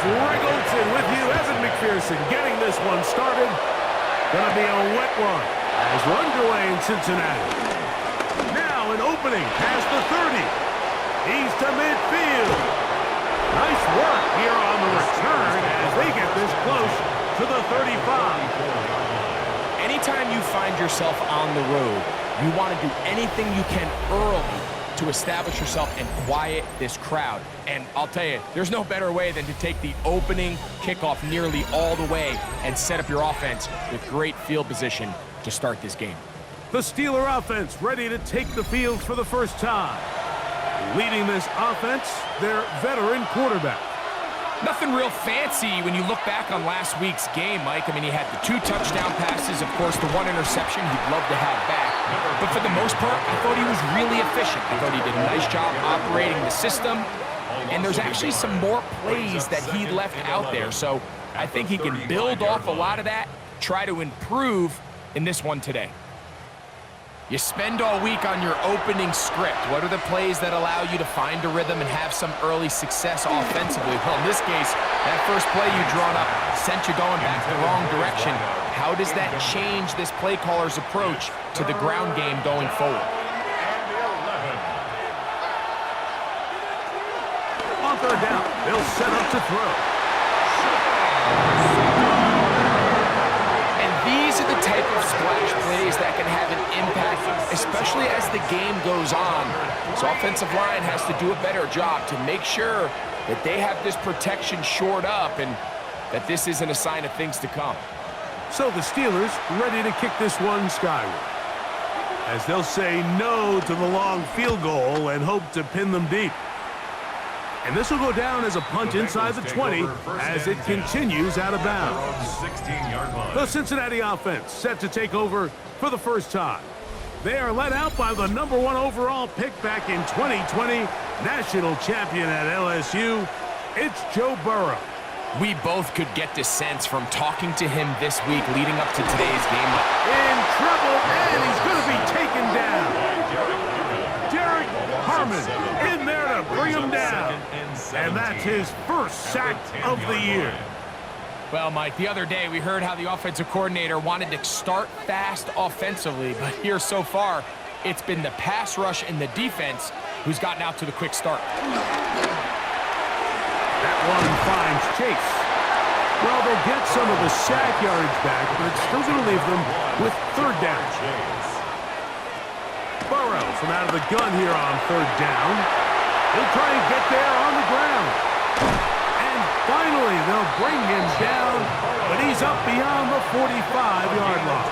Riggleton with you. Evan McPherson getting this one started. Gonna be a wet one as we're underway in Cincinnati. Now an opening past the 30. He's to midfield. Nice work here on the return as they get this close to the 35. Anytime you find yourself on the road, you want to do anything you can early to establish yourself and quiet this crowd. And I'll tell you, there's no better way than to take the opening kickoff nearly all the way and set up your offense with great field position to start this game. The Steeler offense ready to take the field for the first time. Leading this offense, their veteran quarterback. Nothing real fancy when you look back on last week's game, Mike. I mean, he had the 2 touchdown passes, of course, the 1 interception he'd love to have back. But for the most part, I thought he was really efficient. I thought he did a nice job operating the system. And there's actually some more plays that he left out there. So I think he can build off a lot of that, try to improve in this one today. You spend all week on your opening script. What are the plays that allow you to find a rhythm and have some early success offensively? Well, in this case, that first play you drawn up sent you going back the wrong direction. How does that change this play caller's approach to the ground game going forward? On third down, they'll set up to throw. These are the type of splash plays that can have an impact, especially as the game goes on. So offensive line has to do a better job to make sure that they have this protection shored up and that this isn't a sign of things to come. So the Steelers ready to kick this one skyward, as they'll say no to the long field goal and hope to pin them deep. And this will go down as a punt inside the 20 as it continues out of bounds. The Cincinnati offense set to take over for the first time. They are led out by the #1 overall pick back in 2020, national champion at LSU. It's Joe Burrow. We both could get the sense from talking to him this week leading up to today's game. In trouble, and he's going to be taken down. Derek Harmon in there to bring him down. And that's his first sack of the year. Well, Mike, the other day we heard how the offensive coordinator wanted to start fast offensively, but here so far, it's been the pass rush and the defense who's gotten out to the quick start. That one finds Chase. Well, they'll get some of the sack yardage back, but it's still going to leave them with third down. Burrow from out of the gun here on third down. He'll try and get there on the ground. And finally, they'll bring him down, but he's up beyond the 45-yard line.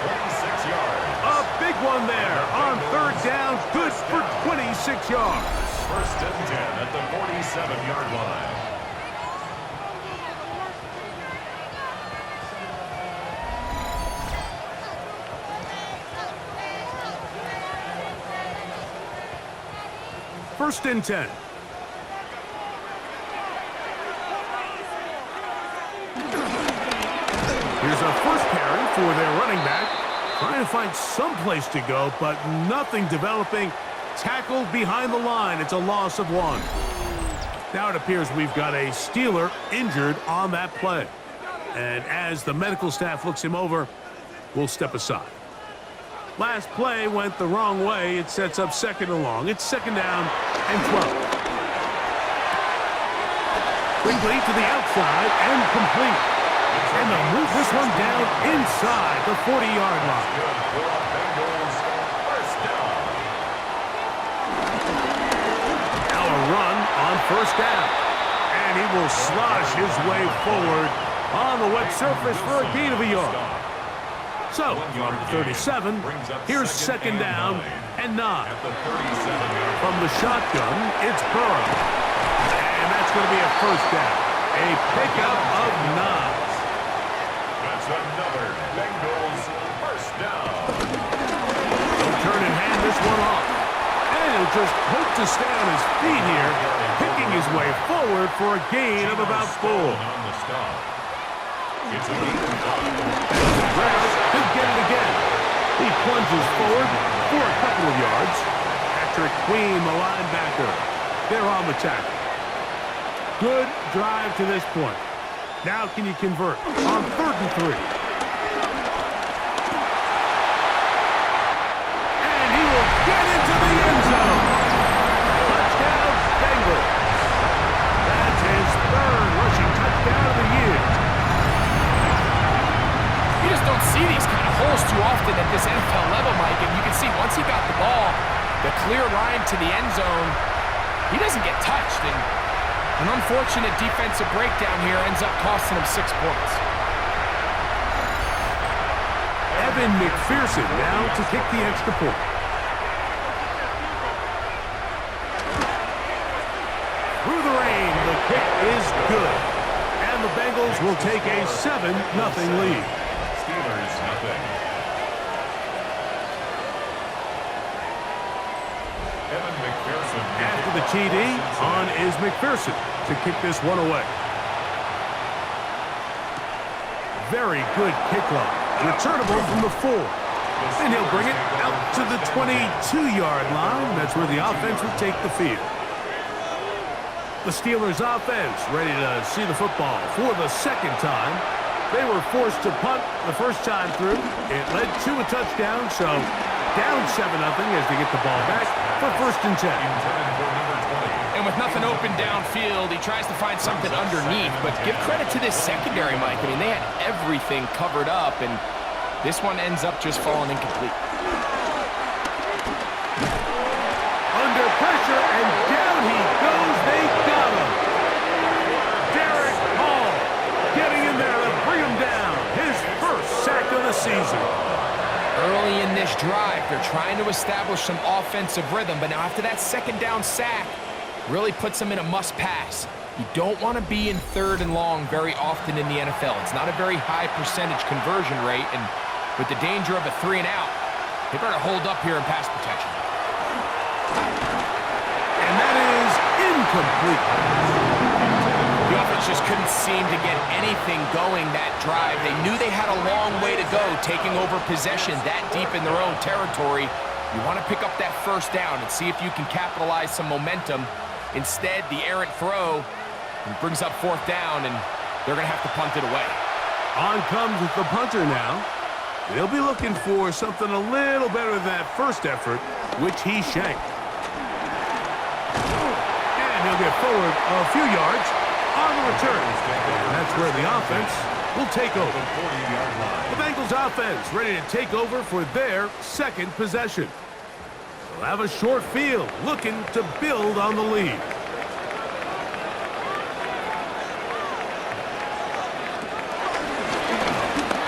A big one there on third down, good for 26 yards. First and 10 at the 47-yard line. First and 10. Here's a first carry for their running back. Trying to find some place to go, but nothing developing. Tackled behind the line. It's a loss of 1. Now it appears we've got a Steeler injured on that play. And as the medical staff looks him over, we'll step aside. Last play went the wrong way. It sets up second and long. It's second down and 12. Quickly to the outside and complete. And they'll move this one down inside the 40-yard line. Now a run on first down. And he will slosh his way forward on the wet surface for a gain of a yard. So, from 37, here's second down and 9. From the shotgun, it's Burrow. And that's going to be a first down. A pickup of 9. That's another Bengals first down. He'll turn and hand this one off. And he'll just hope to stay on his feet here, picking his way forward for a gain of about 4. It's a gain of 5. He'll get it again. He plunges forward for a couple of yards. Patrick Queen, the linebacker, they're on the tackle. Good drive to this point. Now can you convert on 3rd and 3? And he will get into the end zone. Touchdown, Bengals. That's his 3rd rushing touchdown of the year. You just don't see these kind of holes too often at this NFL level, Mike. And you can see once he got the ball, the clear line to the end zone, he doesn't get touched. And an unfortunate defensive breakdown here ends up costing him 6 points. Evan McPherson now to kick the extra point. Through the rain, the kick is good. And the Bengals will take a 7-0 lead. Steelers, nothing. Evan McPherson. After the TD, on is McPherson to kick this one away. Very good kickoff. Returnable from the 4. And he'll bring it out to the 22-yard line. That's where the offense will take the field. The Steelers offense ready to see the football for the 2nd time. They were forced to punt the first time through. It led to a touchdown, so down 7-0 as they get the ball back for 1st and 10. And with nothing open downfield, he tries to find something underneath. But give credit to this secondary, Mike. I mean, they had everything covered up, and this one ends up just falling incomplete. Under pressure, and down he goes. They got him. Derek Hall getting in there to bring him down. His 1st sack of the season. Early in this drive, they're trying to establish some offensive rhythm, but now after that 2nd down sack, really puts them in a must-pass. You don't want to be in 3rd and long very often in the NFL. It's not a very high percentage conversion rate, and with the danger of a 3 and out, they better hold up here in pass protection. And that is incomplete. The offense just couldn't seem to get anything going that drive. They knew they had a long way to go, taking over possession that deep in their own territory. You want to pick up that 1st down and see if you can capitalize some momentum. Instead, the errant throw brings up 4th down, and they're going to have to punt it away. On comes the punter now. They'll be looking for something a little better than that 1st effort, which he shanked. And he'll get forward a few yards on the return. And that's where the offense will take over. The Bengals offense ready to take over for their 2nd possession. They'll have a short field, looking to build on the lead.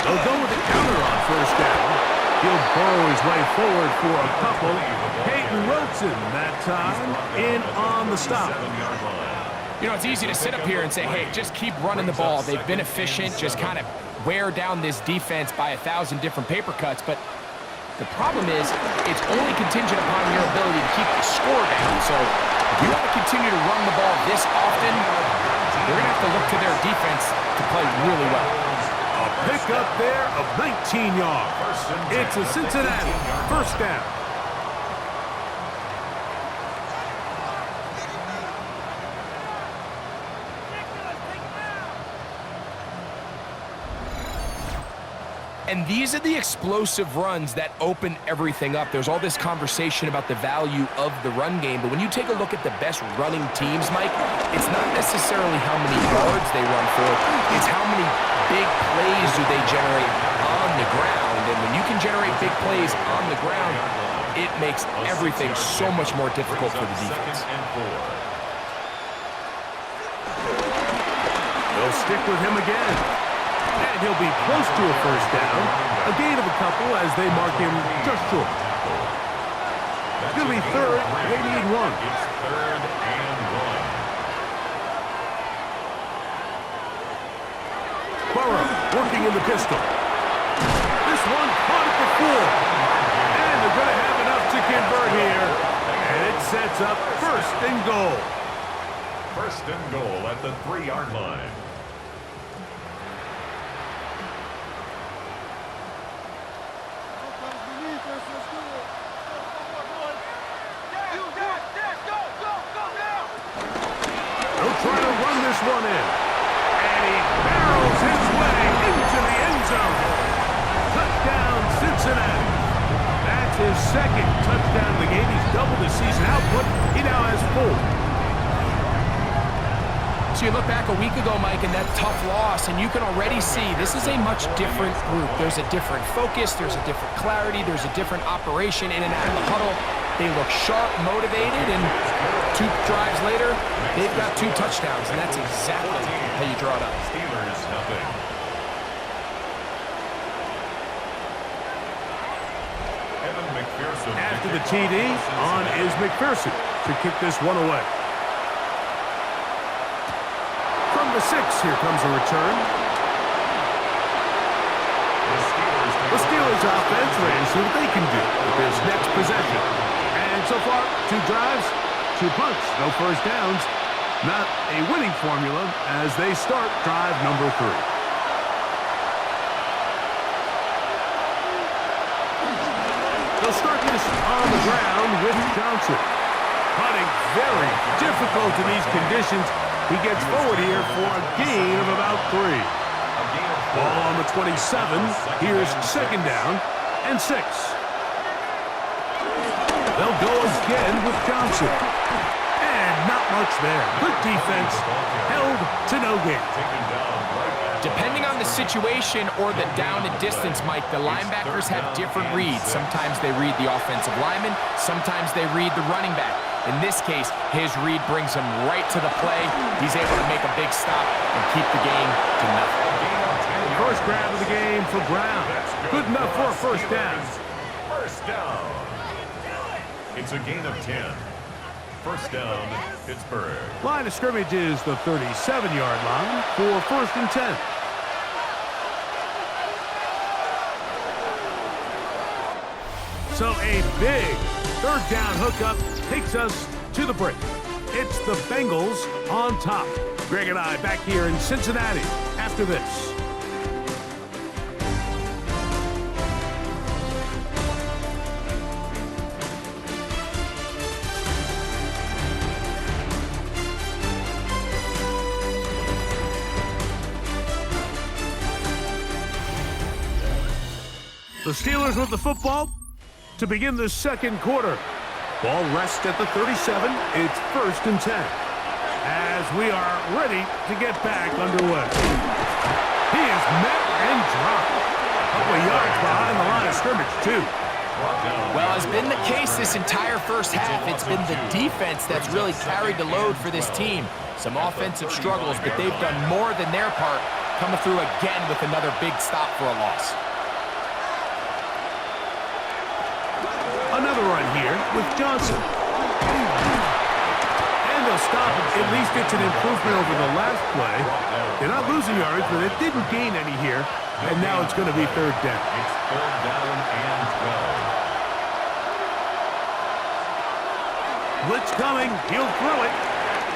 They'll go with the counter on 1st down. He'll burrow his way forward for a couple. Peyton Wilson that time in on the stop. You know, it's easy to sit up here and say, hey, just keep running the ball. They've been efficient, just kind of wear down this defense by 1,000 different paper cuts. But the problem is, it's only contingent upon your ability to keep the score down. So if you want to continue to run the ball this often, they're going to have to look to their defense to play really well. A pickup there of 19 yards. It's a Cincinnati 1st down. And these are the explosive runs that open everything up. There's all this conversation about the value of the run game, but when you take a look at the best running teams, Mike, it's not necessarily how many yards they run for, it's how many big plays do they generate on the ground. And when you can generate big plays on the ground, it makes everything so much more difficult for the defense. They'll stick with him again. And he'll be close to a 1st down. A gain of a couple as they mark him just short. It's going to be 3rd. They need 1. It's 3rd and 1. Burrow working in the pistol. This one caught at the 4. And they're going to have enough to convert here. And it sets up 1st and goal. 1st and goal at the 3-yard line. They'll try to run this one in. And he barrels his way into the end zone. Touchdown, Cincinnati. That's his second touchdown of the game. He's doubled his season output. He now has 4. So you look back a week ago, Mike, and that tough loss, and you can already see this is a much different group. There's a different focus, there's a different clarity, there's a different operation in and out of the huddle. They look sharp, motivated, and 2 drives later, they've got 2 touchdowns, and that's exactly how you draw it up. Steelers, nothing. After the TD, on is McPherson to kick this one away. From the 6, here comes a return. The Steelers offense ready to see what they can do with this next possession. And so far, 2 drives, 2 punts, no first downs. Not a winning formula as they start drive number 3. They'll start this on the ground with Johnson. Punting very difficult in these conditions. He gets forward here for a gain of about 3. Ball on the 27. Here's 2nd down and 6. They'll go again with Johnson. And not much there. Good defense. Held to no gain. Depending on the situation or the down and distance, Mike, the linebackers have different reads. Sometimes they read the offensive lineman. Sometimes they read the running back. In this case, his read brings him right to the play. He's able to make a big stop and keep the game to nothing. First grab of the game for Brown. Good enough for a first down. First down. It's a gain of 10. First down, Pittsburgh. Line of scrimmage is the 37-yard line for 1st and 10. So a big 3rd down hookup takes us to the break. It's the Bengals on top. Greg and I back here in Cincinnati after this. The Steelers with the football to begin the 2nd quarter. Ball rests at the 37. It's 1st and 10. As we are ready to get back underway. He is met and dropped. A couple of yards behind the line of scrimmage, too. Well, as been the case this entire first half, it's been the defense that's really carried the load for this team. Some offensive struggles, but they've done more than their part, coming through again with another big stop for a loss. Another run here with Johnson. And they'll stop it. At least it's an improvement over the last play. They're not losing yards, but it didn't gain any here. And now it's going to be 3rd down. It's 3rd down and 12. Blitz coming. He'll throw it.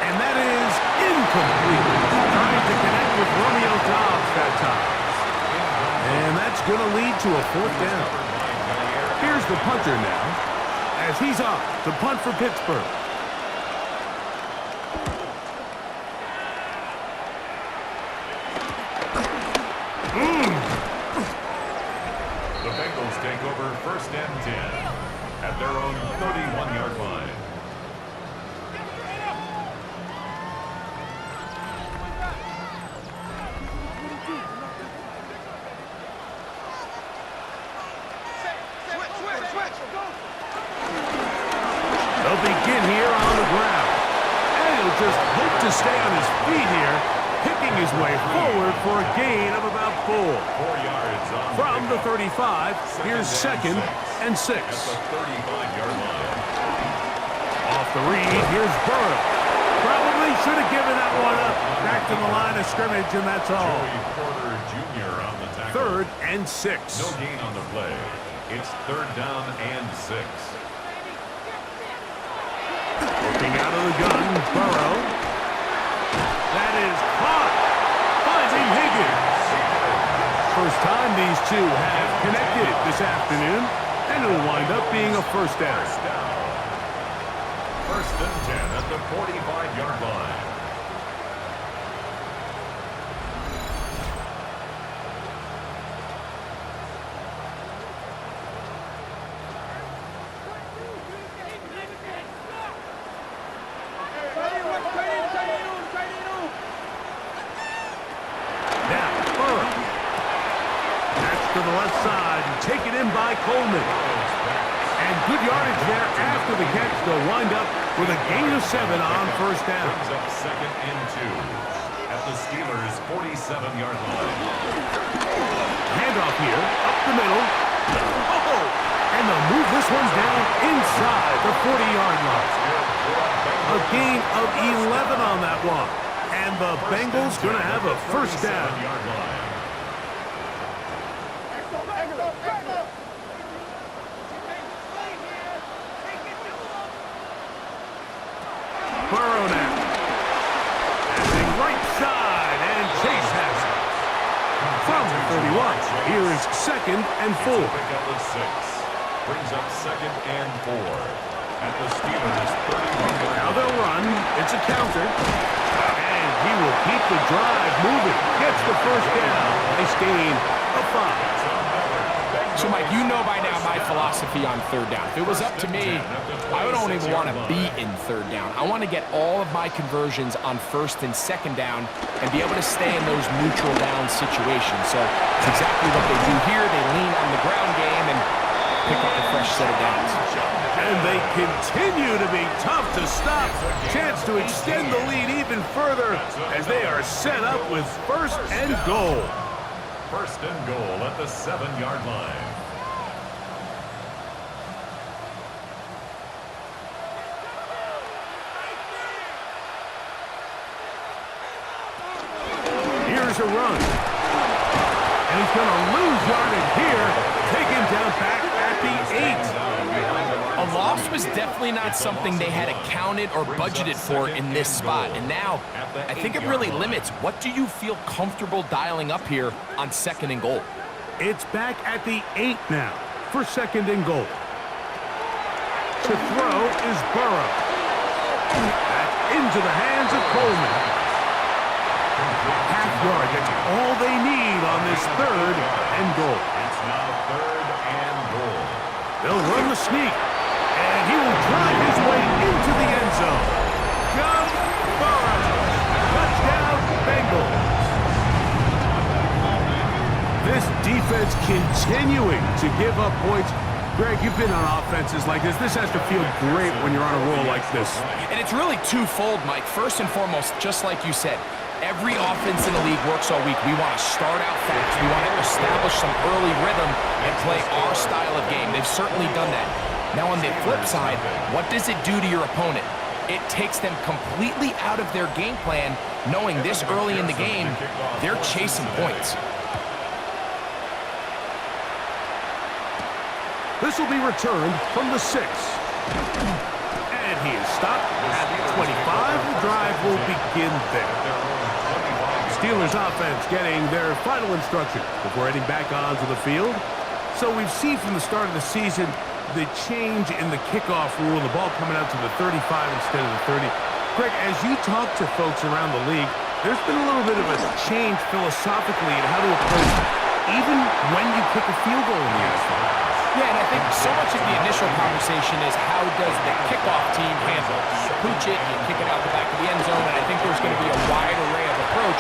And that is incomplete. Trying to connect with Romeo Dobbs that time. And that's going to lead to a 4th down. Here's the punter now, as he's off to punt for Pittsburgh. The Bengals take over 1st and 10 at their own 31-yard line. They'll begin here on the ground. And he'll just hope to stay on his feet here, picking his way forward for a gain of about 4. 4 yards on From the 35, here's 2nd and 6. at the 35-yard line. Off the read, here's Burrow. Probably should have given that one up. Back to the line of scrimmage, and that's all. Joey Porter Jr. on the tackle. 3rd and 6. No gain on the play. It's 3rd down and 6. Looking out of the gun, Burrow. That is caught. Finding Higgins. First time these two have connected this afternoon, and it'll wind up being a 1st down. 1st and 10 at the 45-yard line. the left side and taken in by Coleman. And good yardage there after the catch. They'll wind up with a gain of 7 on first down. Brings up 2nd and 2 at the Steelers' 47-yard line. Handoff here, up the middle. Oh! And they'll move this one down inside the 40-yard line. A gain of 11 on that one. And the Bengals going to have a first down. Burrow now. Passing right side, and Chase has it. From the 31, here is 2nd and 4. Pick up the 6. Brings up 2nd and 4 at the Steelers' 31. Now they'll run. It's a counter. And he will keep the drive moving. Gets the first down. Nice gain of 5. So, Mike, you know by now my philosophy on third down. If it was up to me, I don't even want to be in third down. I want to get all of my conversions on 1st and 2nd down and be able to stay in those neutral down situations. So it's exactly what they do here. They lean on the ground game and pick up a fresh set of downs. And they continue to be tough to stop. Chance to extend the lead even further as they are set up with 1st and goal. 1st and goal at the 7-yard line. Here's a run. And he's going to lose yardage here. Taken down back at the 8. A loss was definitely not something they had accounted or budgeted for in this spot. And now, I think it really limits. What do you feel comfortable dialing up here on 2nd and goal? It's back at the 8 now for 2nd and goal. To throw is Burrow. Back into the hands of Coleman. Half yard, that's all they need on this 3rd and goal. It's now 3rd and goal. They'll run the sneak, and he will drive his way into the end zone. John Burrow, touchdown Bengals. This defense continuing to give up points. Greg, you've been on offenses like this. This has to feel great when you're on a roll like this. And it's really twofold, Mike. First and foremost, just like you said, every offense in the league works all week. We want to start out fast. We want to establish some early rhythm and play our style of game. They've certainly done that. Now, on the flip side, what does it do to your opponent? It takes them completely out of their game plan, knowing this early in the game, they're chasing points. This will be returned from the 6. And he is stopped at the 25. The drive will begin there. Steelers offense getting their final instruction before heading back onto the field. So we've seen from the start of the season the change in the kickoff rule, the ball coming out to the 35 instead of the 30. Greg, as you talk to folks around the league, there's been a little bit of a change philosophically in how to approach even when you kick a field goal in the NFL. Yeah, and I think so much of the initial conversation is how does the kickoff team handle it? You pooch it, you kick it out the back of the end zone, and I think there's going to be a wide array of approach.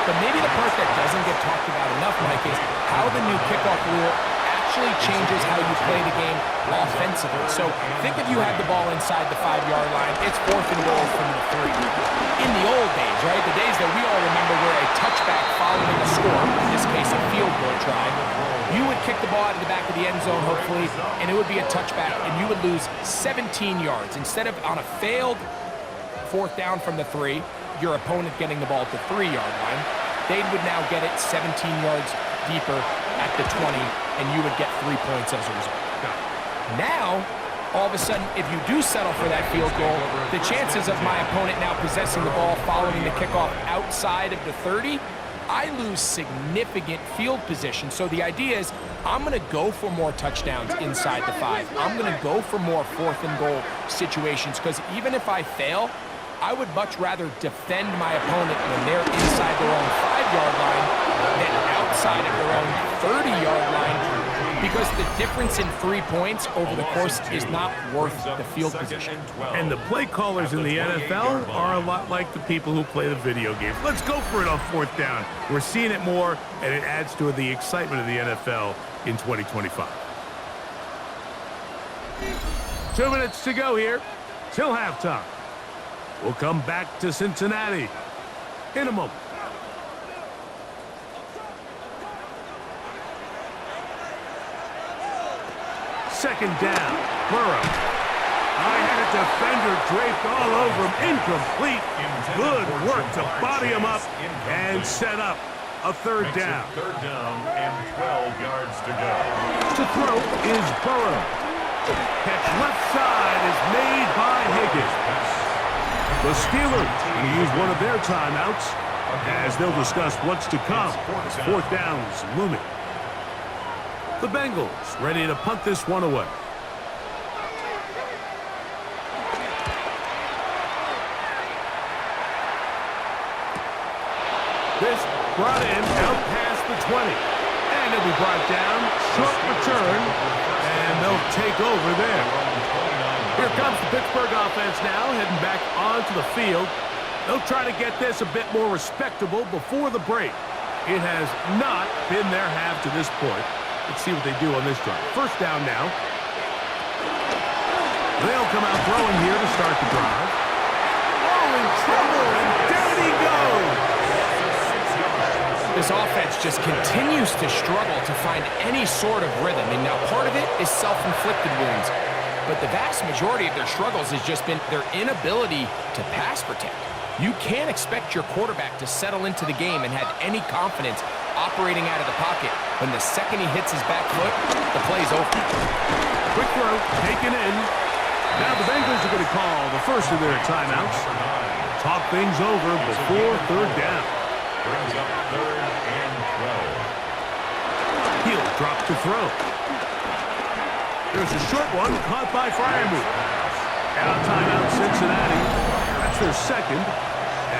But maybe the part that doesn't get talked about enough, Mike, is how the new kickoff rule actually changes how you play the game offensively. So think if you had the ball inside the 5-yard line, it's 4th and goal from the 3. In the old days, right, the days that we all remember were a touchback following a score, in this case a field goal try, you would kick the ball out of the back of the end zone, hopefully, and it would be a touchback, and you would lose 17 yards. Instead of on a failed 4th down from the 3, your opponent getting the ball at the 3-yard line, they would now get it 17 yards deeper at the 20, and you would get 3 points as a result. Now, all of a sudden, if you do settle for that field goal, the chances of my opponent now possessing the ball following the kickoff outside of the 30, I lose significant field position. So the idea is I'm going to go for more touchdowns inside the 5. I'm going to go for more 4th and goal situations, because even if I fail, I would much rather defend my opponent when they're inside their own 5-yard line than outside of their own 30-yard line because the difference in 3 points over the course is not worth the field position. And the play callers in the NFL are a lot like the people who play the video games. Let's go for it on 4th down. We're seeing it more, and it adds to the excitement of the NFL in 2025. 2 minutes to go here till halftime. We'll come back to Cincinnati in a moment. Second down, Burrow. I had a defender draped all over him, incomplete. Good work to body him up and set up a 3rd down. 3rd down and 12 yards to go. To throw is Burrow. Catch left side is made by Higgins. The Steelers will use one of their timeouts as they'll discuss what's to come. 4th down's looming. The Bengals ready to punt this one away. This brought in out past the 20. And it'll be brought down. Short return. And they'll take over there. Here comes the Pittsburgh offense now, heading back onto the field. They'll try to get this a bit more respectable before the break. It has not been their half to this point. Let's see what they do on this drive. 1st down now. They'll come out throwing here to start the drive. Oh, in trouble, and down he goes. This offense just continues to struggle to find any sort of rhythm. And now part of it is self-inflicted wounds. But the vast majority of their struggles has just been their inability to pass protect. You can't expect your quarterback to settle into the game and have any confidence operating out of the pocket. When the second he hits his back foot, the play's over. Quick throw, taken in. Now the Bengals are going to call the first of their timeouts. Talk things over before 3rd down. Brings up 3rd and 12. He'll drop to throw. There's a short one caught by Freiermuth. And on timeout, Cincinnati. That's their second,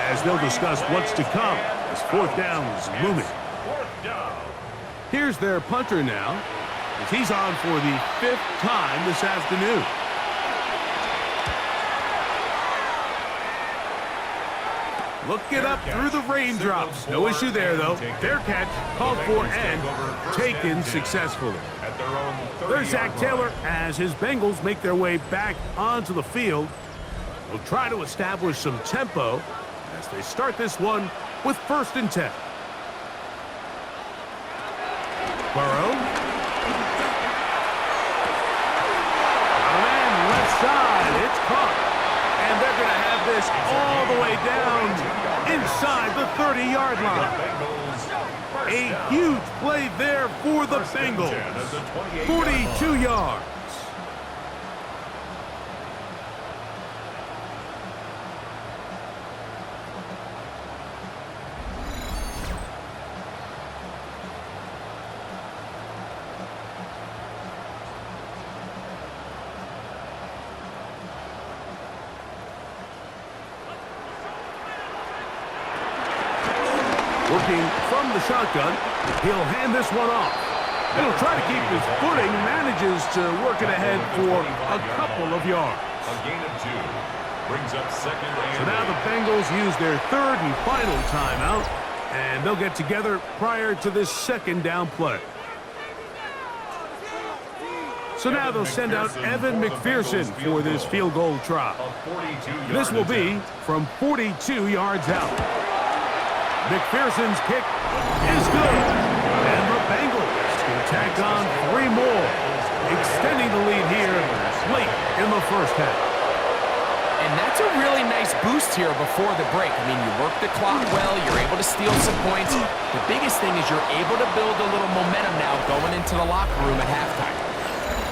as they'll discuss what's to come as 4th down's looming. Here's their punter now, as he's on for the 5th time this afternoon. Looking up through the raindrops. No issue there, though. Their catch called for and taken successfully. There's Zach Taylor as his Bengals make their way back onto the field. They'll try to establish some tempo as they start this one with 1st and 10. Burrow. Got a man left side. It's caught. And they're going to have this all the way down inside the 30-yard line. A huge play there for the Bengals. 42 yards. Working from the shotgun, he'll hand this one off. And he'll try to keep his footing, manages to work it ahead for a couple of yards. A gain of 2. Brings up 2nd and So now the Bengals use their 3rd and final timeout, and they'll get together prior to this 2nd down play. So now they'll send out Evan McPherson for this field goal try. This will be from 42 yards out. McPherson's kick is good. And the Bengals can tack on 3 more, extending the lead here late in the 1st half. And that's a really nice boost here before the break. I mean, you work the clock well, you're able to steal some points. The biggest thing is you're able to build a little momentum now going into the locker room at halftime.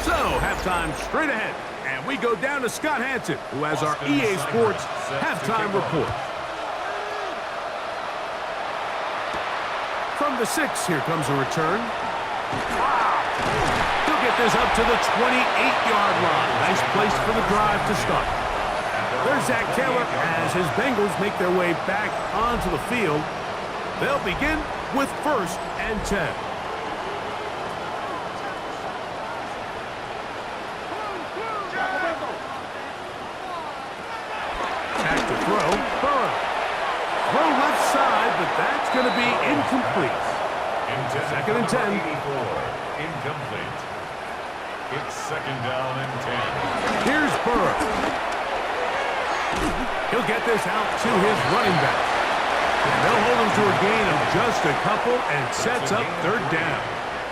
So, halftime straight ahead. And we go down to Scott Hansen, who has our EA Sports halftime report. From the 6, here comes a return. He'll get this up to the 28-yard line. Nice place for the drive to start. There's Zach Taylor as his Bengals make their way back onto the field. They'll begin with 1st and 10. throw left side, but that's going to be incomplete. Second and 10. Incomplete. It's second down and 10. Here's Burrow. He'll get this out to his running back. And they'll hold him to a gain of just a couple and sets up third down.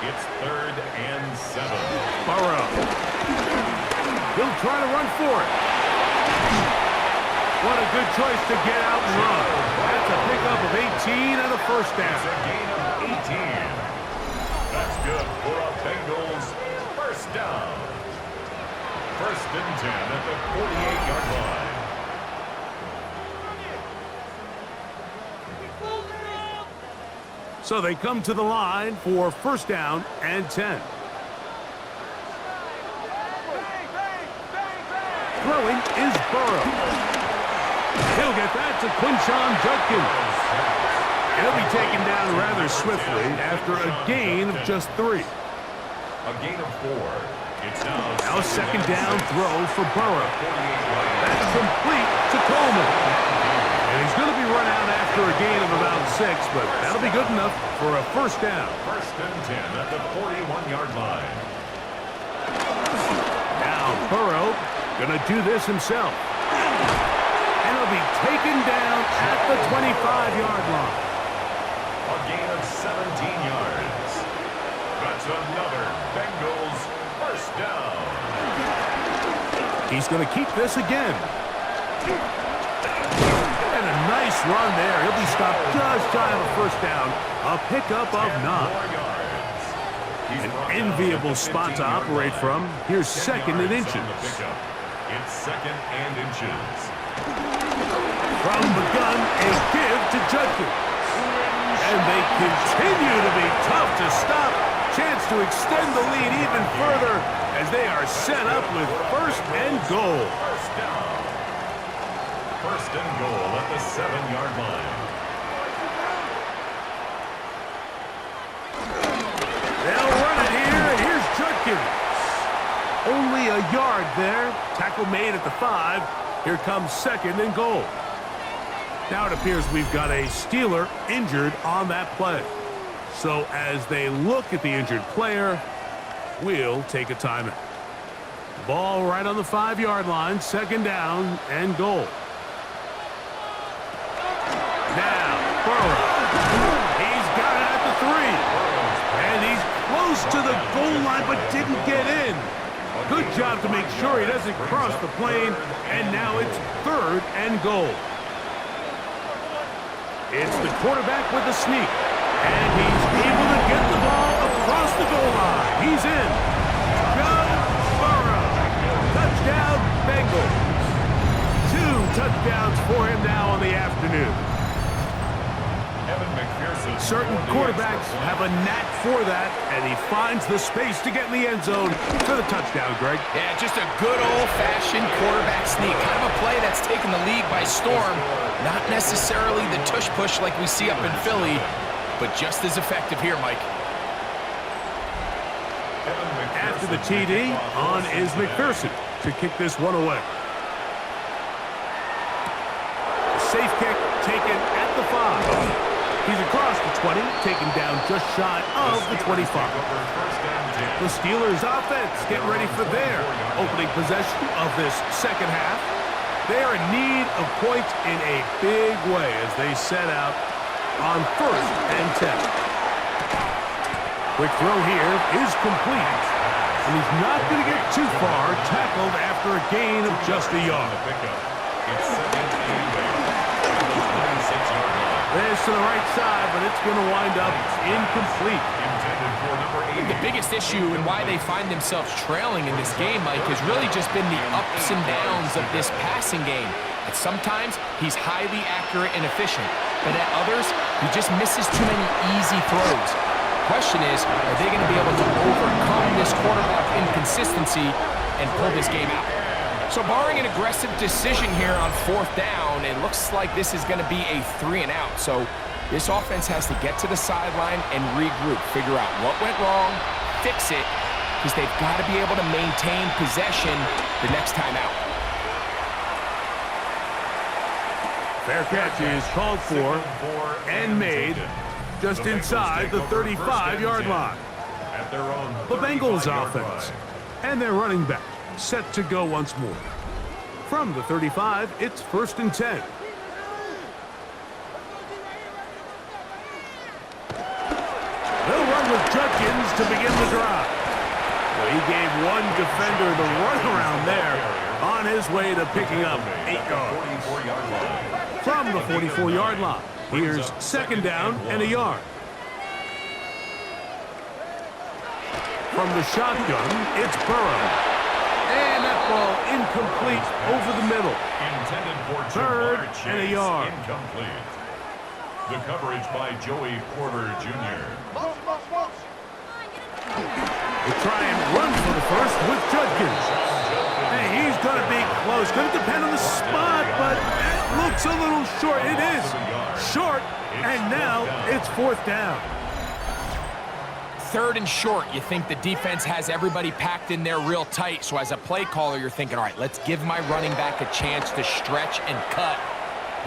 It's third and 7. Burrow. He'll try to run for it. What a good choice to get out and run. That's a pickup of 18 and a first down. It's a gain of 18. That's good for a Bengals first down. First and 10 at the 48-yard line. So they come to the line for first down and 10. Throwing is Burrow. He'll get that to Quinshon Judkins. He'll be taken down rather swiftly after a gain of just 3. A gain of 4. It's Now second down throw for Burrow. That's complete to Coleman. And he's going to be run out after a gain of about 6, but that'll be good enough for a first down. First and 10 at the 41-yard line. Now Burrow going to do this himself. And he'll be taken down at the 25-yard line. A gain of 17 yards. That's another Bengals first down. He's going to keep this again. And a nice run there. He'll be stopped just shy of a first down. A pickup of 9. An enviable spot to operate from. Here's second and inches. It's second and inches. From the gun, a give to Judkins. And they continue to be tough to stop. Chance to extend the lead even further as they are set up with first and goal. First down. First and goal at the 7-yard line. They'll run it here, and here's Judkins. Only a yard there. Tackle made at the 5. Here comes second and goal. Now it appears we've got a Steeler injured on that play. So as they look at the injured player, we'll take a timeout. Ball right on the 5-yard line, second down and goal. Now, Burrow. He's got it at the 3. And he's close to the goal line but didn't get in. Good job to make sure he doesn't cross the plane. And now it's third and goal. It's the quarterback with the sneak. And he's able to get the ball across the goal line. He's in. Joe Burrow. Touchdown, Bengals. 2 touchdowns for him now on the afternoon. Certain quarterbacks have a knack for that, and he finds the space to get in the end zone for the touchdown, Greg. Yeah, just a good old-fashioned quarterback sneak. Kind of a play that's taken the league by storm. Not necessarily the tush-push like we see up in Philly, but just as effective here, Mike. After the TD, on is McPherson to kick this one away. Safe kick taken at the 5. He's across the 20, taken down just shy of the 25. The Steelers offense getting ready for their opening possession of this second half. They are in need of points in a big way as they set out on first and 10. Quick throw here is complete. And he's not going to get too far, tackled after a gain of just a yard. It's second and 26-yard line. This to the right side, but it's going to wind up incomplete. The biggest issue and why they find themselves trailing in this game, Mike, has really just been the ups and downs of this passing game. At sometimes, he's highly accurate and efficient, but at others, he just misses too many easy throws. The question is, are they going to be able to overcome this quarterback inconsistency and pull this game out? So barring an aggressive decision here on fourth down, it looks like this is going to be a 3 and out. So this offense has to get to the sideline and regroup, figure out what went wrong, fix it, because they've got to be able to maintain possession the next time out. Fair catch is called for and made just inside the 35-yard line. The Bengals offense and their running back set to go once more. From the 35, it's 1st and 10. They'll run with Judkins to begin the drive. Well, he gave one defender the runaround there on his way to picking up 8 yards. From the 44-yard line, here's 2nd down and a yard. From the shotgun, it's Burrow. And that ball incomplete over the middle. 3rd and a yard. Incomplete. The coverage by Joey Porter Jr. They try and run for the first with Judkins. Hey, he's going to be close. Going to depend on the spot, but it looks a little short. It is short, and now it's 4th down. 3rd and short. You think the defense has everybody packed in there real tight, so as a play caller, you're thinking, all right, let's give my running back a chance to stretch and cut.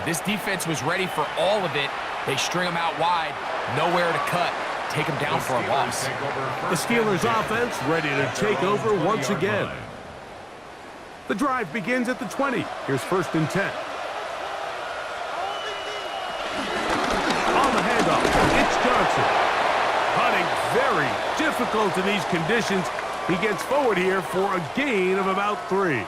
This defense was ready for all of it. They string them out wide, nowhere to cut. Take them down for a loss. The Steelers offense ready to take over once again. The drive begins at the 20. Here's 1st and 10. On the handoff, it's Johnson. Hunting very difficult in these conditions. He gets forward here for a gain of about 3.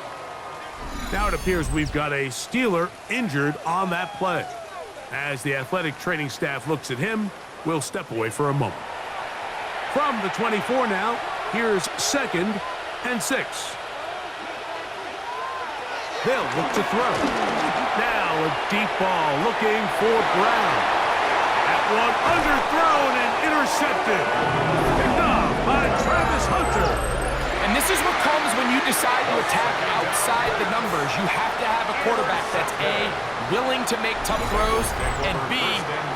Now it appears we've got a Steeler injured on that play. As the athletic training staff looks at him, we'll step away for a moment. From the 24 now, here's 2nd and 6. They'll look to throw. Now a deep ball looking for Brown. That one underthrown and intercepted. Picked off by Travis Hunter. And this is what comes when you decide to attack outside the numbers. You have to have a quarterback that's A, willing to make tough throws, and B,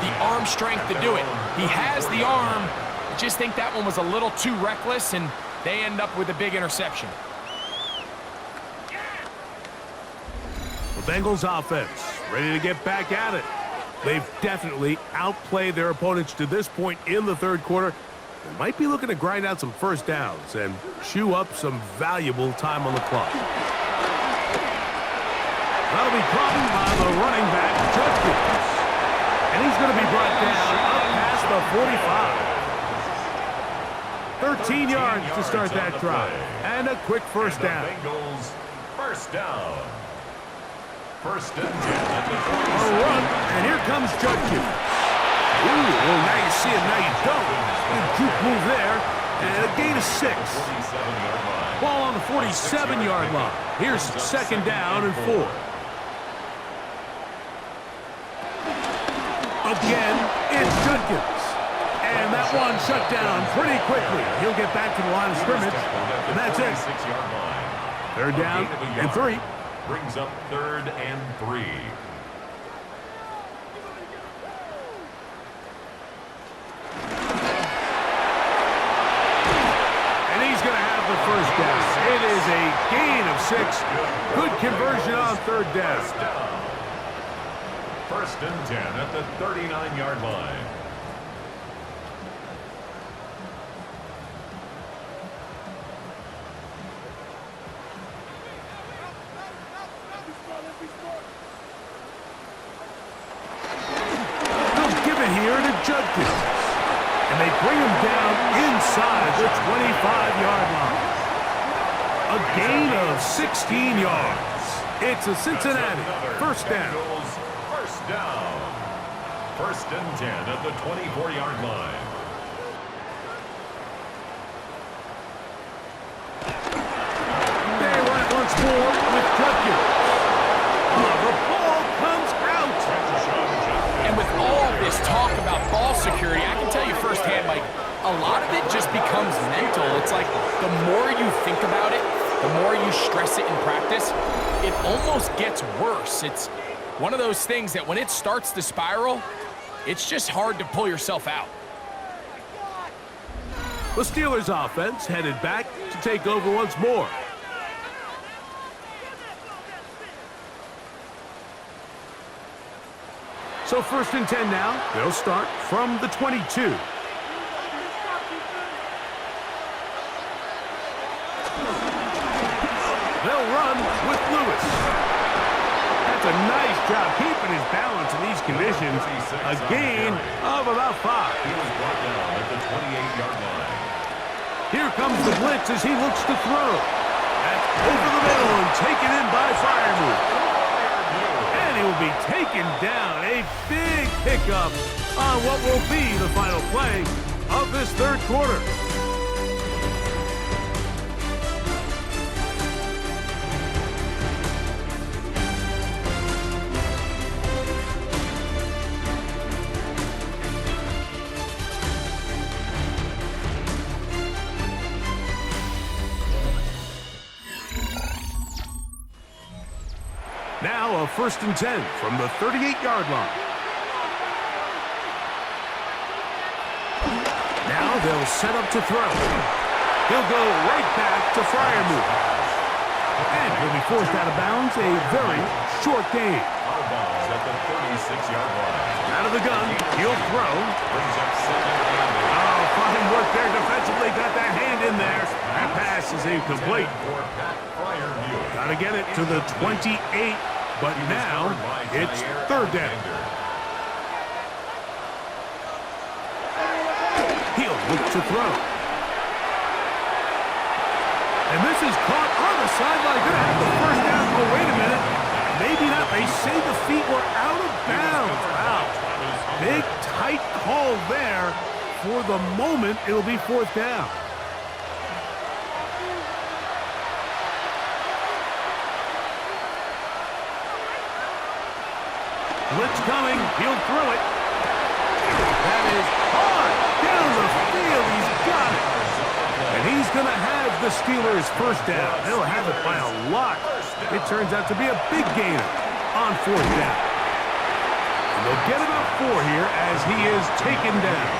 the arm strength to do it. He has the arm. I just think that one was a little too reckless, and they end up with a big interception. The Bengals offense ready to get back at it. They've definitely outplayed their opponents to this point in the 3rd quarter. They might be looking to grind out some 1st downs and chew up some valuable time on the clock. That'll be caught by the running back, Judkins. And he's going to be brought down up past the 45. 13 yards to start that drive. And a quick 1st down. Bengals 1st down. 1st and 10 at the 47. A run, and here comes Judkins. Ooh, well, now you see it, now you don't. Good juke move there, and a gain of 6. Ball on the 47-yard line. Here's 2nd down and 4. Again, it's Judkins. And that one shut down pretty quickly. He'll get back to the line of scrimmage, and that's it. 3rd down and 3. Brings up 3rd and 3. And he's going to have the 1st down. It is a gain of 6. Good conversion on 3rd down. 1st and 10 at the 39-yard line. Judkins. And they bring him down inside the 25-yard line. A gain of 16 yards. It's a Cincinnati 1st down. 1st down. 1st and 10 at the 24-yard line. They run it once more with Judkins. The ball comes out. And with all this talk about ball security, I can tell you firsthand, Mike, a lot of it just becomes mental. It's like the more you think about it, the more you stress it in practice, it almost gets worse. It's one of those things that when it starts to spiral, it's just hard to pull yourself out. The Steelers offense headed back to take over once more. So 1st and 10 now. They'll start from the 22. They'll run with Lewis. That's a nice job keeping his balance in these conditions. A gain of about 5. He was brought down at the 28-yard line. Here comes the blitz as he looks to throw. That's over the middle and taken in by Firemove. And he will be taken down. A big pickup on what will be the final play of this 3rd quarter. Now a 1st and 10 from the 38-yard line. Now they'll set up to throw. He'll go right back to Firemove. And he'll be forced out of bounds, a very short gain. Out of bounds at the 36-yard line. Out of the gun, he'll throw. Brings up 2nd and 8. Oh, fine work there defensively. Got that hand in there. That pass is incomplete. Got to get it to the 28, but now it's 3rd down. He'll look to throw. And this is caught on the sideline. Going to have the 1st down. Oh, wait a minute. Maybe not. They say the feet were out of bounds. Wow. Big, tight call there. For the moment, it'll be 4th down. Blitz coming. He'll throw it. That is hard. Down the field. He's got it. And he's going to have the Steelers' 1st down. They'll have it by a lot. It turns out to be a big gainer on 4th down. And they'll get about 4 here as he is taken down.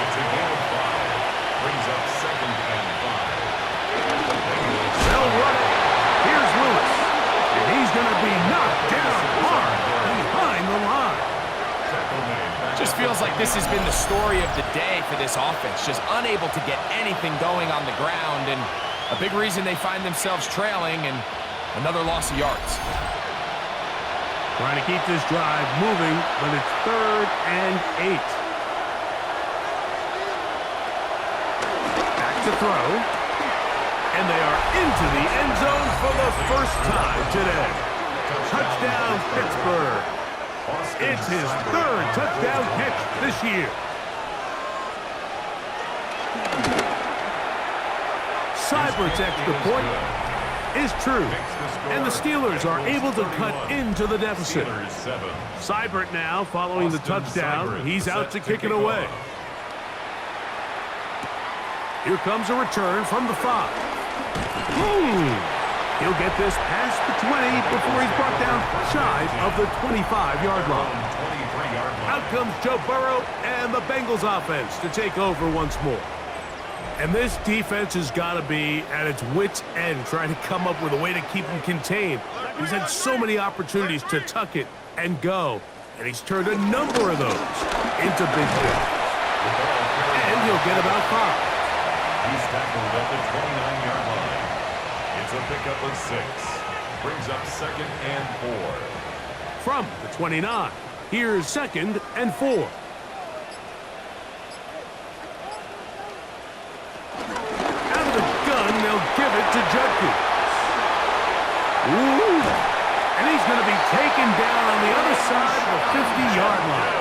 It's a gain of 5. Brings up 2nd and 5. They'll run it. Here's Lewis. And he's going to be knocked down hard behind the line. Just feels like this has been the story of the day for this offense. Just unable to get anything going on the ground, and a big reason they find themselves trailing, and another loss of yards. Trying to keep this drive moving, but it's 3rd and 8. Back to throw. And they are into the end zone for the 1st time today. Touchdown, Pittsburgh. It's his 3rd touchdown catch this year. Seibert's extra point is true, and the Steelers are able to cut into the deficit. Seibert now following the touchdown. He's out to kick it away. Here comes a return from the 5. He'll get this past the 20 before he's brought down shy of the 25-yard line. Out comes Joe Burrow and the Bengals offense to take over once more. And this defense has got to be at its wits' end trying to come up with a way to keep him contained. He's had so many opportunities to tuck it and go, and he's turned a number of those into big plays. And he'll get about 5. He's tackled at the 29-yard line. It's a pickup of 6. Brings up 2nd and 4. From the 29, here's 2nd and 4. Out of the gun, they'll give it to Judkins. And he's going to be taken down on the other side of the 50-yard line.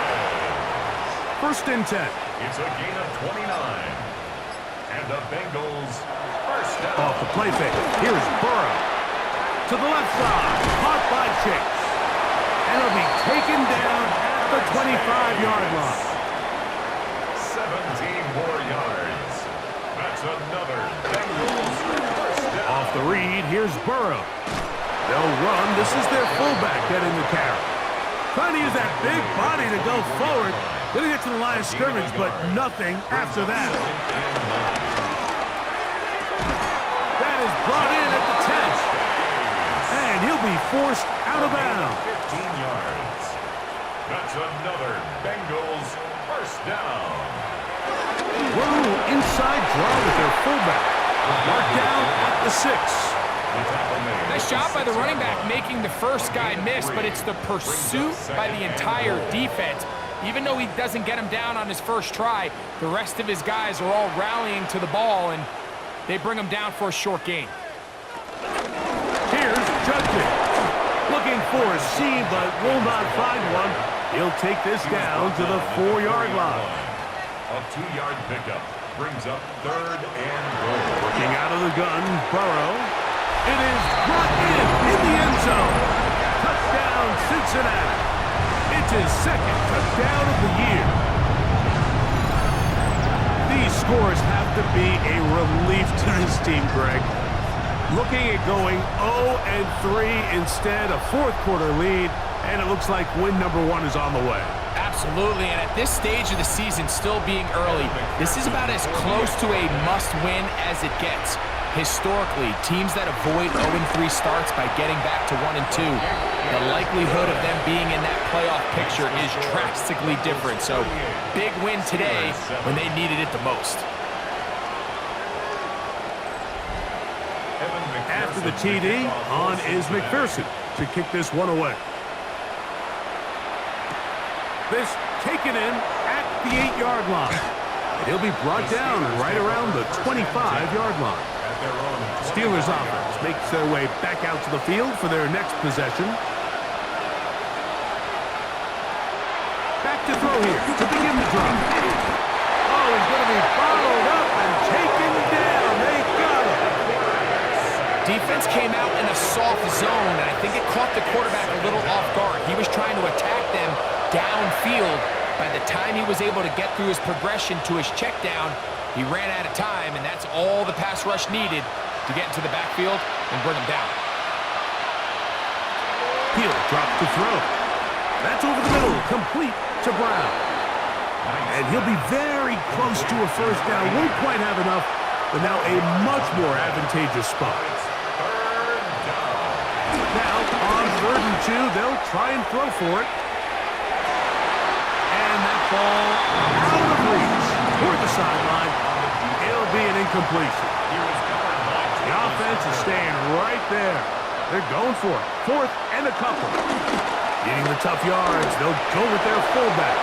1st and 10. It's a gain of 29. And the Bengals 1st down. Off the play fake. Here's Burrow. To the left side. Caught by Chase. And he'll be taken down at the 25-yard line. 17 more yards. That's another Bengals 1st down. Off the read, here's Burrow. They'll run. This is their fullback getting the carry. Trying to use that big body to go forward. Going to get to the line of scrimmage, but nothing after that. That is brought in at the 10. And he'll be forced out of bounds. 15 yards. That's another Bengals first down. Whoa, inside draw with their fullback. Mark down at the 6. Nice job by the running back making the first guy miss, but it's the pursuit by the entire defense. Even though he doesn't get him down on his first try, the rest of his guys are all rallying to the ball, and they bring him down for a short gain. Here's Judkins. Looking for a seam, but will not find one. He'll take this down to the 4-yard line. A 2-yard pickup brings up 3rd and goal. Working out of the gun, Burrow. It is brought in the end zone. Touchdown, Cincinnati. It's his 2nd touchdown of the year. These scores have to be a relief to this team, Greg. Looking at going 0-3 instead, a 4th-quarter lead, and it looks like win number 1 is on the way. Absolutely, and at this stage of the season, still being early, this is about as close to a must-win as it gets. Historically, teams that avoid 0-3 starts by getting back to 1-2, the likelihood of them being in that playoff picture is drastically different. So, big win today when they needed it the most. After the TD, on is McPherson to kick this one away. This taken in at the 8-yard line. And he'll be brought down right around the 25-yard line. Steelers offense makes their way back out to the field for their next possession. Back to throw here to begin the drive. Oh, he's going to be followed up and taken down. They got him. Defense came out in a soft zone, and I think it caught the quarterback a little off guard. He was trying to attack them downfield. By the time he was able to get through his progression to his check down, he ran out of time, and that's all the pass rush needed to get into the backfield and bring him down. He'll drop to throw. That's over the middle, complete to Brown. And he'll be very close to a first down. Won't quite have enough, but now a much more advantageous spot. Now, on 3rd and 2, they'll try and throw for it. And that ball out of reach toward the sideline. It'll be an incompletion. The offense is staying right there. They're going for it. 4th and a couple. Getting the tough yards, they'll go with their fullback.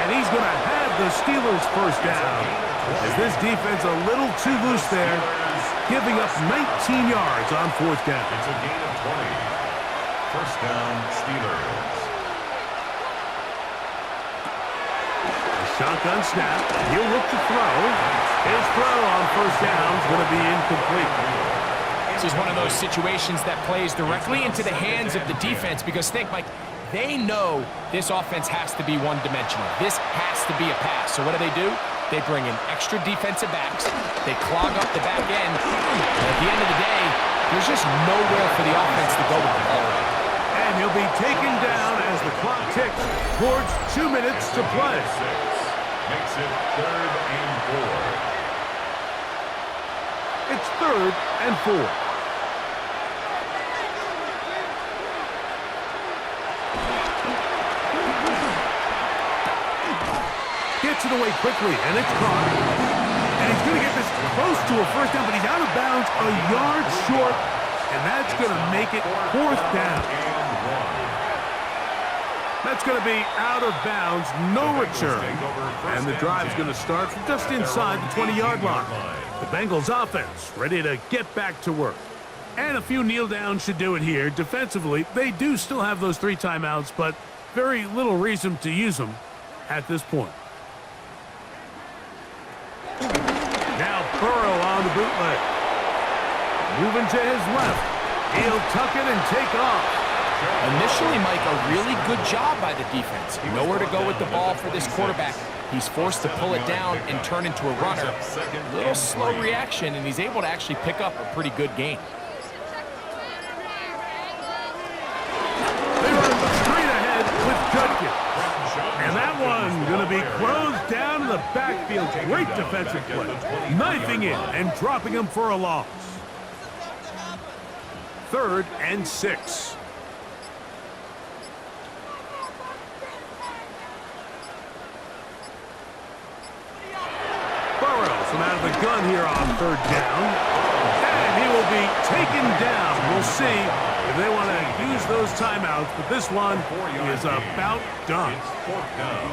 And he's going to have the Steelers first down. As this defense a little too loose there, giving up 19 yards on 4th down. It's a gain of 20. First down, Steelers. Shotgun snap. He'll look to throw. His throw on first down is going to be incomplete. This is one of those situations that plays directly into the hands of the defense because, think, Mike, they know this offense has to be one-dimensional. This has to be a pass. So what do? They bring in extra defensive backs. They clog up the back end. And at the end of the day, there's just nowhere for the offense to go with the ball. And he'll be taken down as the clock ticks towards 2 minutes to play. Makes it 3rd and 4. It's 3rd and 4. Gets it away quickly, and it's caught. And he's going to get this close to a first down, but he's out of bounds a yard short, and that's going to make it 4th down. That's going to be out of bounds, no return. And the drive's going to start from just inside the 20-yard line. The Bengals offense ready to get back to work. And a few kneel downs should do it here. Defensively, they do still have those 3 timeouts, but very little reason to use them at this point. Now Burrow on the bootleg. Moving to his left. He'll tuck it and take off. Initially, Mike, a really good job by the defense. Nowhere to go with the ball for this quarterback. He's forced to pull it down and turn into a runner. A little slow reaction, and he's able to actually pick up a pretty good gain. They run straight ahead with Judkins. And that one going to be closed down in the backfield. Great defensive play. Knifing in and dropping him for a loss. 3rd and 6. out of the gun here on third down. And he will be taken down. We'll see if they want to use those timeouts, but this one is about done. It's fourth down.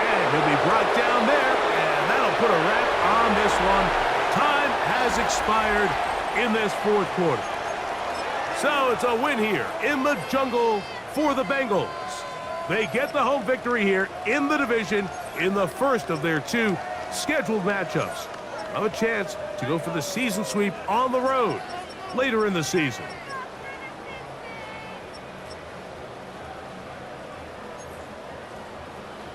And he'll be brought down there, and that'll put a wrap on this one. Time has expired in this fourth quarter. So it's a win here in the jungle for the Bengals. They get the home victory here in the division in the first of their two scheduled matchups. Have a chance to go for the season sweep on the road later in the season.